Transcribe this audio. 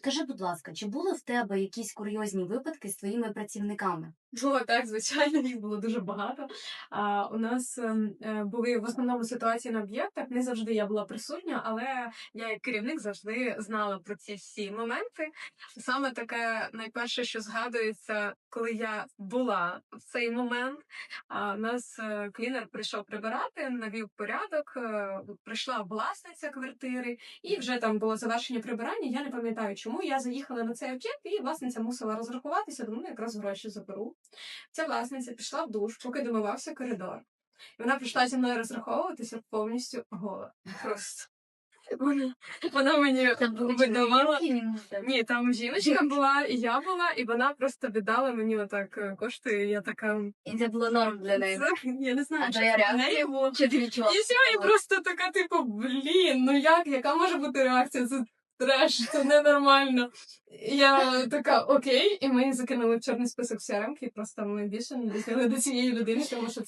Скажи, будь ласка, чи були в тебе якісь курйозні випадки з твоїми працівниками? Так, звичайно, їх було дуже багато. У нас були в основному ситуації на об'єктах. Не завжди я була присутня, але я як керівник завжди знала про ці всі моменти. Саме таке найперше, що згадується, коли я була в цей момент. У нас клінер прийшов прибирати, навів порядок, прийшла власниця квартири, і вже там було завершення прибирання. Я не пам'ятаю, чому я заїхала на цей об'єкт, і власниця мусила розрахуватися, тому якраз гроші заберу. Ця власниця пішла в душ, поки домивався коридор. І вона прийшла зі мною розраховуватися повністю гола. Просто. Вона мені видавала. Ні, там жіночка була, і я була, і вона просто віддала мені отак кошти, і я така. І це було норм для неї. Я не знаю, А твоя реакція? було. Чи ти відчула? І все, і просто така, типу, ну як, яка може бути реакція? Це треш, це ненормально. Я така, окей, і ми закинули в чорний список CRM-ки, і просто ми більше не досягли до цієї людини, тому що це